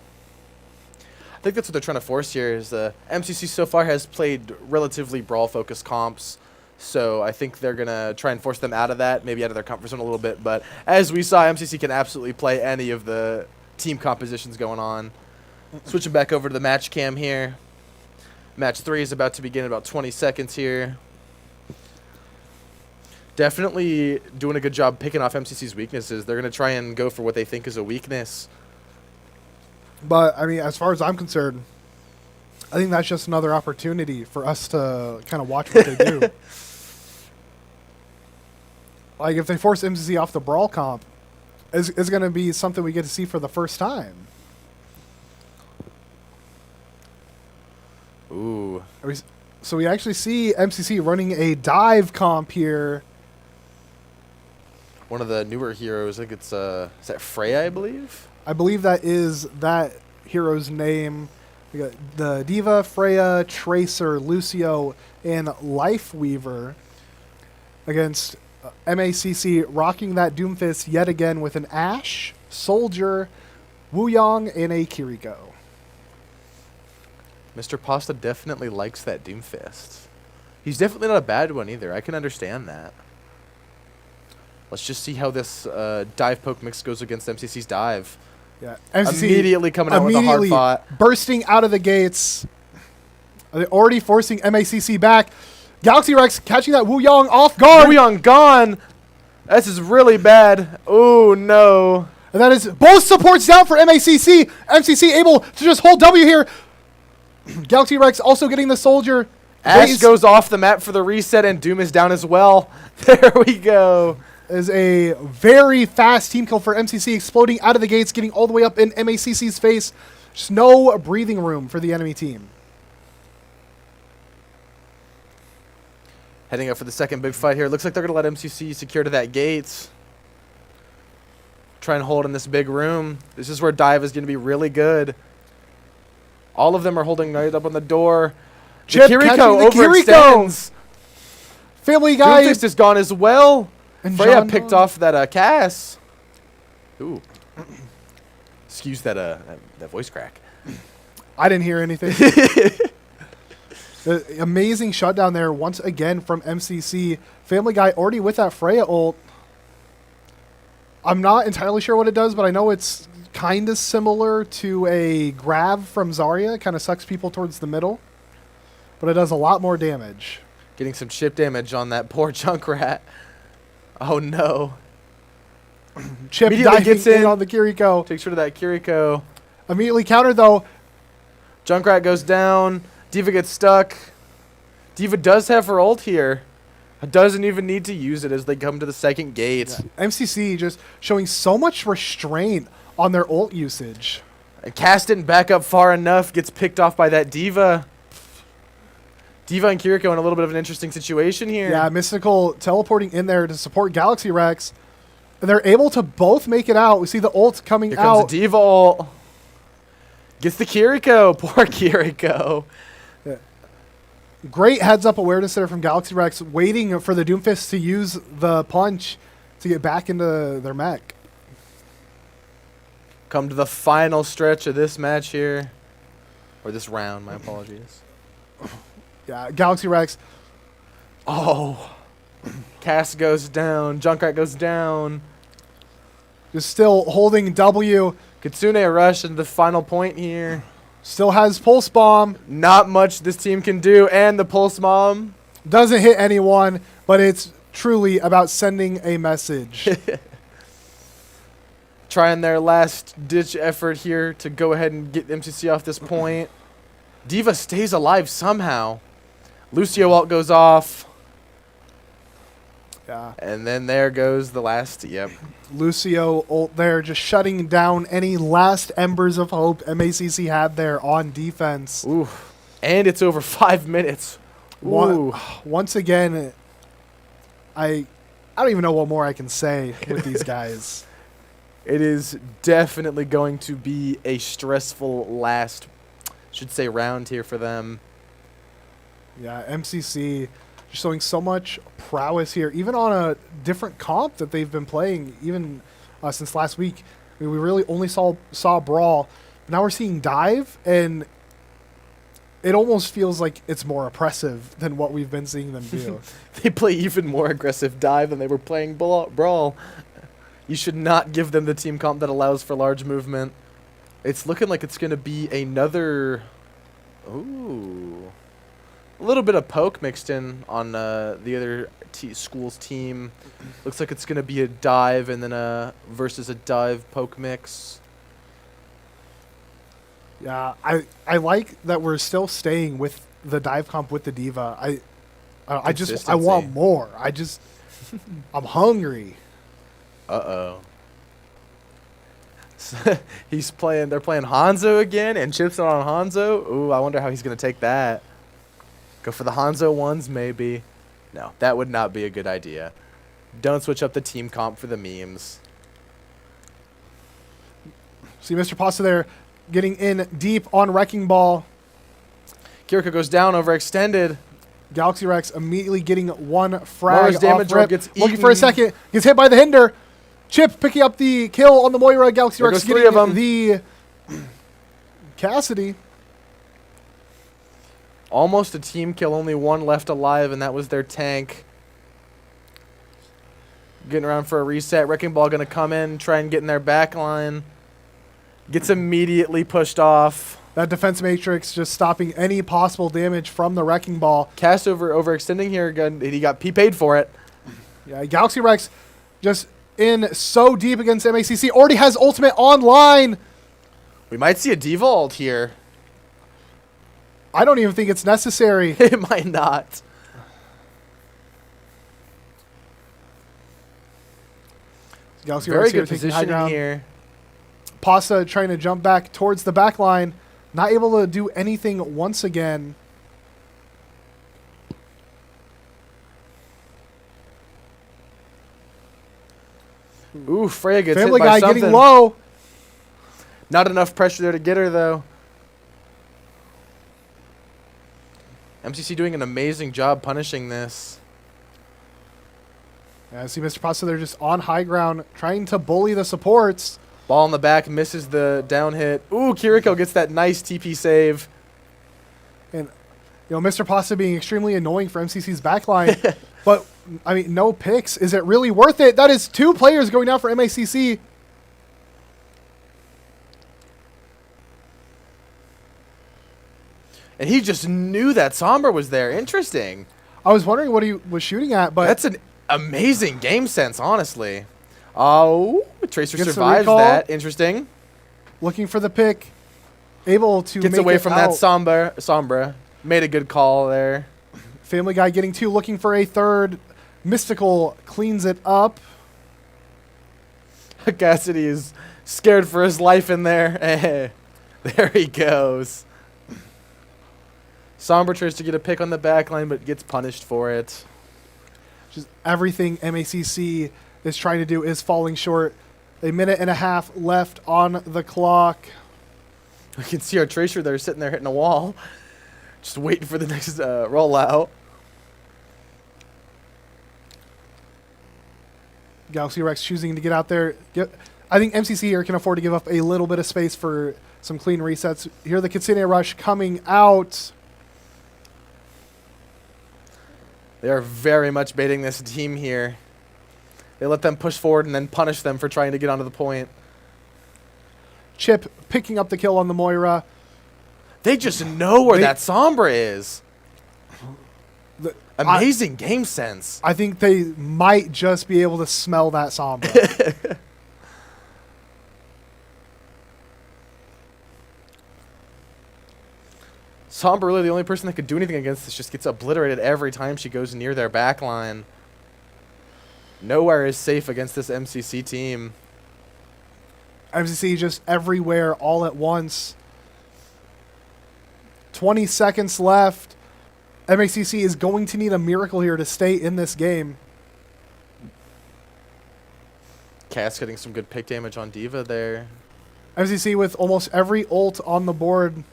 Speaker 2: trying to force here. Is MCC so far has played relatively Brawl-focused comps, so I think they're gonna try and force them out of that, maybe out of their comfort zone a little bit. But as we saw, MCC can absolutely play any of the team compositions going on. Switching back over to the match cam here. Match 3 is about to begin in about 20 seconds here. Definitely doing a good job picking off MCC's weaknesses. They're going to try and go for what they think is a weakness.
Speaker 1: But, I mean, as far as I'm concerned, I think that's just another opportunity for us to kind of watch what they do. Like, if they force MCC off the Brawl comp, it's going to be something we get to see for the first time.
Speaker 2: Ooh.
Speaker 1: So we actually see MCC running a dive comp here.
Speaker 2: One of the newer heroes, I think it's, is that Freya, I believe?
Speaker 1: I believe that is that hero's name. We got the Diva, Freya, Tracer, Lucio, and Lifeweaver against MACC, rocking that Doomfist yet again with an Ashe, Soldier, Wuyong, and a Kiriko.
Speaker 2: Mr. Pasta definitely likes that Doomfist. He's definitely not a bad one either. I can understand that. Let's just see how this dive poke mix goes against MCC's dive.
Speaker 1: Yeah, MCC
Speaker 2: immediately coming out with a hard fought.
Speaker 1: Bursting out of the gates. They're already forcing MACC back. Galaxy Rex catching that Wuyong off guard.
Speaker 2: Wuyong gone. This is really bad. Oh, no.
Speaker 1: And that is both supports down for MACC. MCC able to just hold W here. Galaxy Rex also getting the Soldier.
Speaker 2: Ashe goes off the map for the reset, and Doom is down as well. There we go.
Speaker 1: Is a very fast team kill for MCC, exploding out of the gates, getting all the way up in MACC's face. Just no breathing room for the enemy team.
Speaker 2: Heading up for the second big fight here. Looks like they're going to let MCC secure to that gate. Try and hold in this big room. This is where dive is going to be really good. All of them are holding right up on the door.
Speaker 1: Chip
Speaker 2: Kiriko overextends.
Speaker 1: Family Guy.
Speaker 2: Doomfist is gone as well.
Speaker 1: And
Speaker 2: Freya
Speaker 1: John
Speaker 2: picked off that Cass. Ooh. Excuse that voice crack.
Speaker 1: I didn't hear anything. The amazing shutdown there once again from MCC. Family Guy already with that Freya ult. I'm not entirely sure what it does, but I know it's kind of similar to a grab from Zarya. Kind of sucks people towards the middle. But it does a lot more damage.
Speaker 2: Getting some chip damage on that poor Junkrat. Oh, no.
Speaker 1: Chip
Speaker 2: immediately
Speaker 1: gets in on the Kiriko.
Speaker 2: Takes her to that Kiriko.
Speaker 1: Immediately countered, though.
Speaker 2: Junkrat goes down. Diva gets stuck. Diva does have her ult here. Doesn't even need to use it as they come to the second gate.
Speaker 1: Yeah. MCC just showing so much restraint on their ult usage.
Speaker 2: And Cass didn't back up far enough. Gets picked off by that Diva. Diva and Kiriko in a little bit of an interesting situation here.
Speaker 1: Yeah, Mystical teleporting in there to support Galaxy Rex. They're able to both make it out. We see the ult coming
Speaker 2: Here comes
Speaker 1: out.
Speaker 2: the Diva ult. Gets the Kiriko. Poor Kiriko.
Speaker 1: Great heads-up awareness there from Galaxy Rex, waiting for the Doomfist to use the punch to get back into their mech.
Speaker 2: Come to the final stretch of this match here. Or this round, my apologies.
Speaker 1: Yeah, Galaxy Rex.
Speaker 2: Oh. Cass goes down. Junkrat goes down.
Speaker 1: Just still holding W.
Speaker 2: Kitsune rush into the final point here.
Speaker 1: Still has Pulse Bomb.
Speaker 2: Not much this team can do. And the Pulse Bomb.
Speaker 1: Doesn't hit anyone, but it's truly about sending a message.
Speaker 2: Trying their last-ditch effort here to go ahead and get MCC off this point. Diva stays alive somehow. Lucio ult goes off.
Speaker 1: Yeah.
Speaker 2: And then there goes the last, yep.
Speaker 1: Lucio ult there, just shutting down any last embers of hope MACC had there on defense.
Speaker 2: Ooh. And it's over 5 minutes. Ooh.
Speaker 1: Once again, I don't even know what more I can say with these guys.
Speaker 2: It is definitely going to be a stressful last, should say, round here for them.
Speaker 1: Yeah, MCC just showing so much prowess here, even on a different comp that they've been playing, even since last week. I mean, we really only saw Brawl. Now we're seeing Dive, and it almost feels like it's more oppressive than what we've been seeing them do.
Speaker 2: They play even more aggressive Dive than they were playing Brawl. You should not give them the team comp that allows for large movement. It's looking like it's going to be another... Ooh. A little bit of poke mixed in on the other school's team. Looks like it's going to be a dive and then a versus a dive poke mix.
Speaker 1: Yeah, I like that we're still staying with the dive comp with the Diva. I want more. I'm hungry.
Speaker 2: Uh-oh. They're playing Hanzo again, and Chip's on Hanzo. Ooh, I wonder how he's going to take that. Go for the Hanzo ones, maybe. No, that would not be a good idea. Don't switch up the team comp for the memes.
Speaker 1: See Mr. Pasta there getting in deep on Wrecking Ball.
Speaker 2: Kiriko goes down, overextended.
Speaker 1: Galaxy Rex immediately getting one frag
Speaker 2: Mars damage
Speaker 1: off rip.
Speaker 2: gets
Speaker 1: Looking for a
Speaker 2: eaten.
Speaker 1: second. Gets hit by the Hinder. Chip picking up the kill on the Moira. Galaxy
Speaker 2: There
Speaker 1: Rex
Speaker 2: goes 3
Speaker 1: getting
Speaker 2: of them.
Speaker 1: the Cassidy.
Speaker 2: Almost a team kill, only one left alive, and that was their tank. Getting around for a reset. Wrecking Ball going to come in, try and get in their back line. Gets immediately pushed off.
Speaker 1: That defense matrix just stopping any possible damage from the Wrecking Ball.
Speaker 2: Cast overextending here. He paid for it.
Speaker 1: Yeah, Galaxy Rex just in so deep against MACC. Already has ultimate online.
Speaker 2: We might see a devault here.
Speaker 1: I don't even think it's necessary.
Speaker 2: It might not.
Speaker 1: Galaxy
Speaker 2: Very
Speaker 1: Rex here
Speaker 2: good
Speaker 1: taking high
Speaker 2: position
Speaker 1: ground.
Speaker 2: here.
Speaker 1: Pasta trying to jump back towards the back line. Not able to do anything once again.
Speaker 2: Ooh, Freya gets
Speaker 1: Family
Speaker 2: hit by
Speaker 1: Guy
Speaker 2: something.
Speaker 1: getting low.
Speaker 2: Not enough pressure there to get her, though. MCC doing an amazing job punishing this.
Speaker 1: Yeah, I see Mr. Pasta there just on high ground, trying to bully the supports.
Speaker 2: Ball in the back, misses the down hit. Ooh, Kiriko gets that nice TP save.
Speaker 1: And, Mr. Pasta being extremely annoying for MCC's backline. But, I mean, no picks. Is it really worth it? That is 2 players going down for MACC.
Speaker 2: And he just knew that Sombra was there. Interesting.
Speaker 1: I was wondering what he was shooting at, but
Speaker 2: That's an amazing game sense, honestly. Oh, Tracer
Speaker 1: Gets the
Speaker 2: survives
Speaker 1: recall.
Speaker 2: that. Interesting.
Speaker 1: looking for the pick. Able to
Speaker 2: Gets
Speaker 1: make
Speaker 2: away
Speaker 1: it
Speaker 2: from
Speaker 1: out.
Speaker 2: that Sombra. Made a good call there.
Speaker 1: Family Guy getting 2, looking for a third. Mystical cleans it up.
Speaker 2: Cassidy is scared for his life in there. There he goes. Sombra tries to get a pick on the back line, but gets punished for it.
Speaker 1: Just everything MACC is trying to do is falling short. 1.5 minutes left on the clock.
Speaker 2: We can see our Tracer there sitting there hitting a wall. Just waiting for the next rollout.
Speaker 1: Galaxy Rex choosing to get out there. I think MCC here can afford to give up a little bit of space for some clean resets. Here the Kitsune Rush coming out.
Speaker 2: They are very much baiting this team here. They let them push forward and then punish them for trying to get onto the point.
Speaker 1: Chip picking up the kill on the Moira.
Speaker 2: They just know where that Sombra is. Amazing game sense.
Speaker 1: I think they might just be able to smell that Sombra.
Speaker 2: Sombra, really the only person that could do anything against this, just gets obliterated every time she goes near their back line. Nowhere is safe against this MCC team.
Speaker 1: MCC just everywhere all at once. 20 seconds left. MACC is going to need a miracle here to stay in this game.
Speaker 2: Cass getting some good pick damage on D.Va there.
Speaker 1: MCC with almost every ult on the board.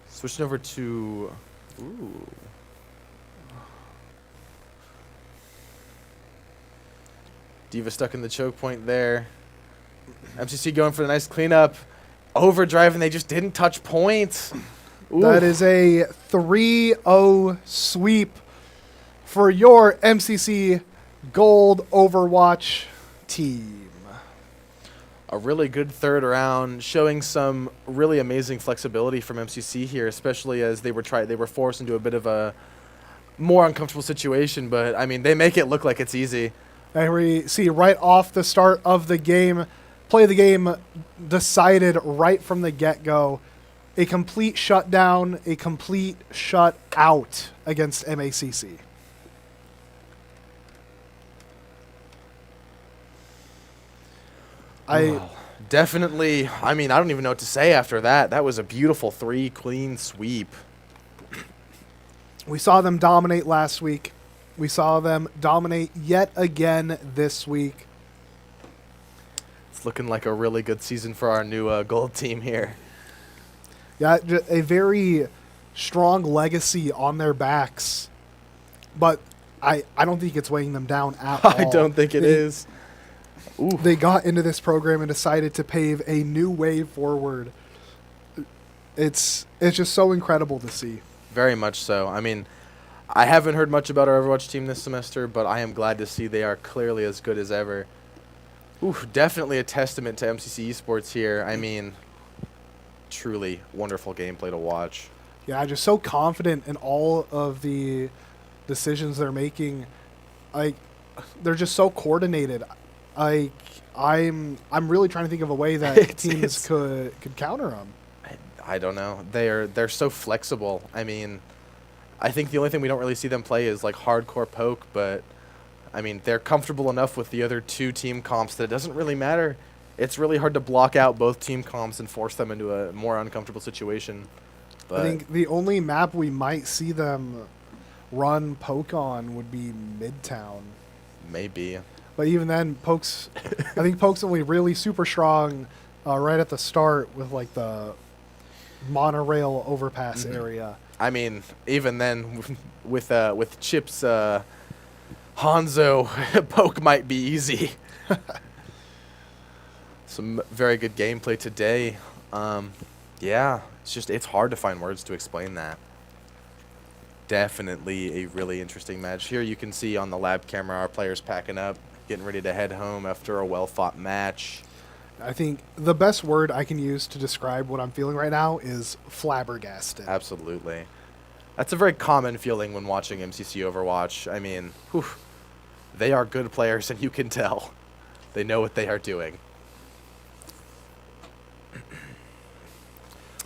Speaker 2: Switching over to... Ooh. D.Va stuck in the choke point there. MCC going for the nice cleanup. Overdrive, and they just didn't touch points. Ooh.
Speaker 1: That is a 3-0 sweep for your MCC Gold Overwatch team.
Speaker 2: A really good third round, showing some really amazing flexibility from MCC here, especially as they were forced into a bit of a more uncomfortable situation. But I mean, they make it look like it's easy.
Speaker 1: And we see right off the start of the game, play the game decided right from the get-go. A complete shutdown, a complete shutout against MACC.
Speaker 2: Wow. Definitely, I mean, I don't even know what to say after that. That was a beautiful 3 clean sweep.
Speaker 1: We saw them dominate last week. We saw them dominate yet again this week.
Speaker 2: It's looking like a really good season for our new gold team here.
Speaker 1: Yeah, a very strong legacy on their backs. But I don't think it's weighing them down at all.
Speaker 2: I don't think it is. Ooh.
Speaker 1: They got into this program and decided to pave a new way forward. It's just so incredible to see.
Speaker 2: Very much so. I mean, I haven't heard much about our Overwatch team this semester, but I am glad to see they are clearly as good as ever. Ooh, definitely a testament to MCC Esports here. I mean, truly wonderful gameplay to watch.
Speaker 1: Yeah, just so confident in all of the decisions they're making. Like, they're just so coordinated. I'm really trying to think of a way that teams could counter them.
Speaker 2: I don't know. They're so flexible. I mean, I think the only thing we don't really see them play is like hardcore poke, but I mean, they're comfortable enough with the other 2 team comps that it doesn't really matter. It's really hard to block out both team comps and force them into a more uncomfortable situation. But
Speaker 1: I think the only map we might see them run poke on would be Midtown.
Speaker 2: Maybe.
Speaker 1: But even then, I think Poke's only really super strong right at the start with like the monorail overpass area.
Speaker 2: I mean, even then, with Chip's Hanzo, Poke might be easy. Some very good gameplay today. Yeah, it's hard to find words to explain that. Definitely a really interesting match. Here you can see on the lab camera our players packing up, getting ready to head home after a well-fought match.
Speaker 1: I think the best word I can use to describe what I'm feeling right now is flabbergasted.
Speaker 2: Absolutely. That's a very common feeling when watching MCC Overwatch. I mean, they are good players, and you can tell. They know what they are doing.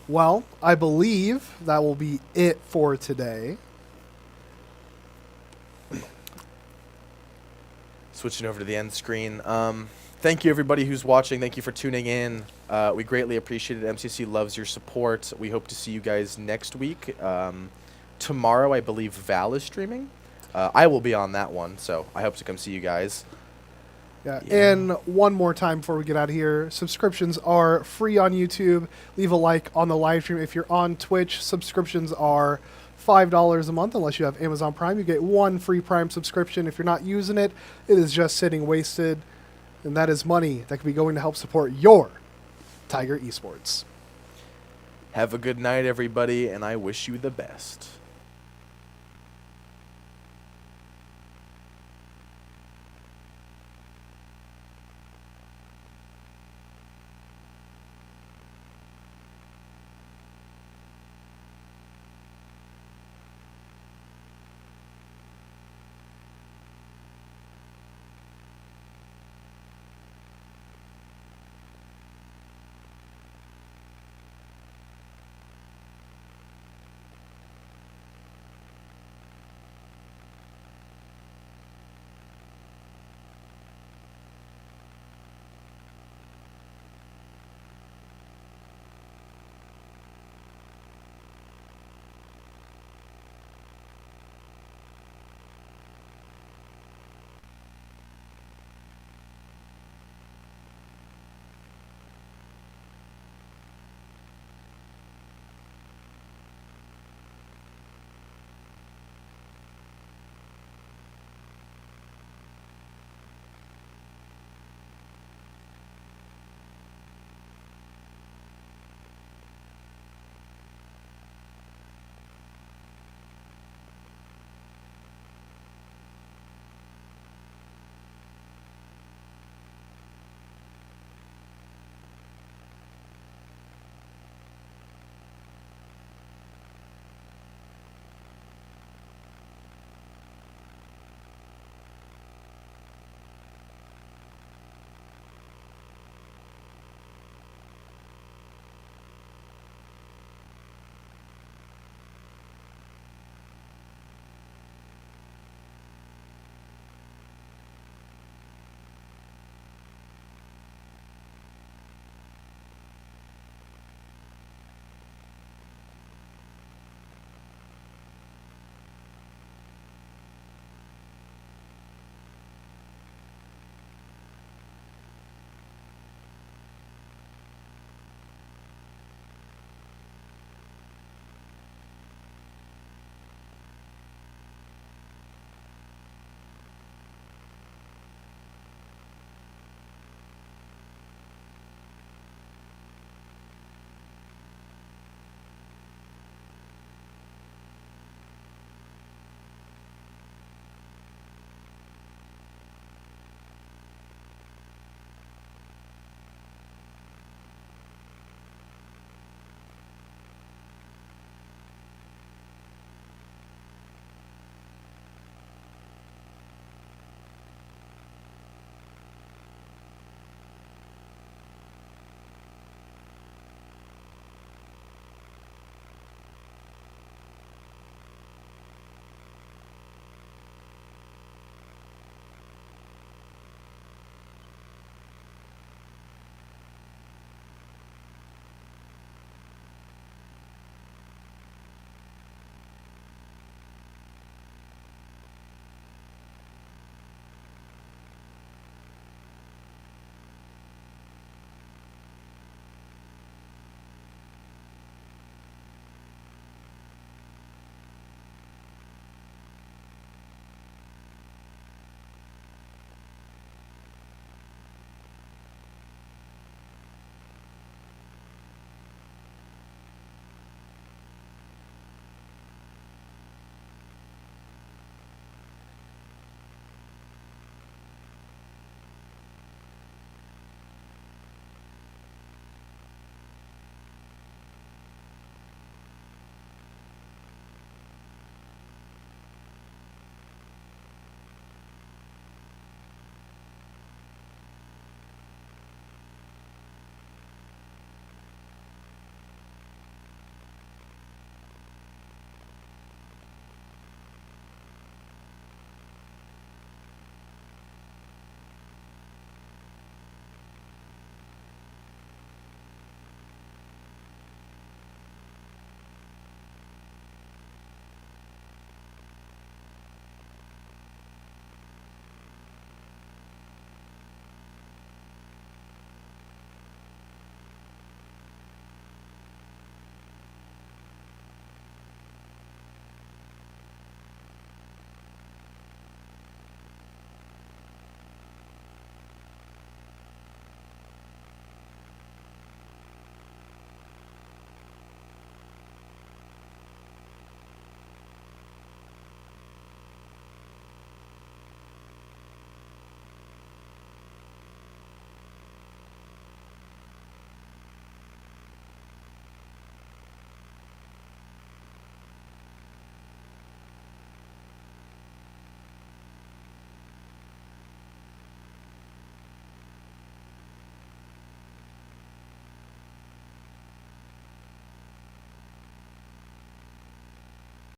Speaker 1: Well, I believe that will be it for today.
Speaker 2: Switching over to the end screen. Thank you, everybody who's watching. Thank you for tuning in. We greatly appreciate it. MCC loves your support. We hope to see you guys next week. Tomorrow, I believe Val is streaming. I will be on that one, so I hope to come see you guys.
Speaker 1: Yeah. And one more time before we get out of here, subscriptions are free on YouTube. Leave a like on the live stream. If you're on Twitch, subscriptions are $5 a month. Unless you have Amazon Prime, you get one free Prime subscription. If you're not using it, it is just sitting wasted. And that is money that could be going to help support your Tiger Esports.
Speaker 2: Have a good night, everybody, and I wish you the best.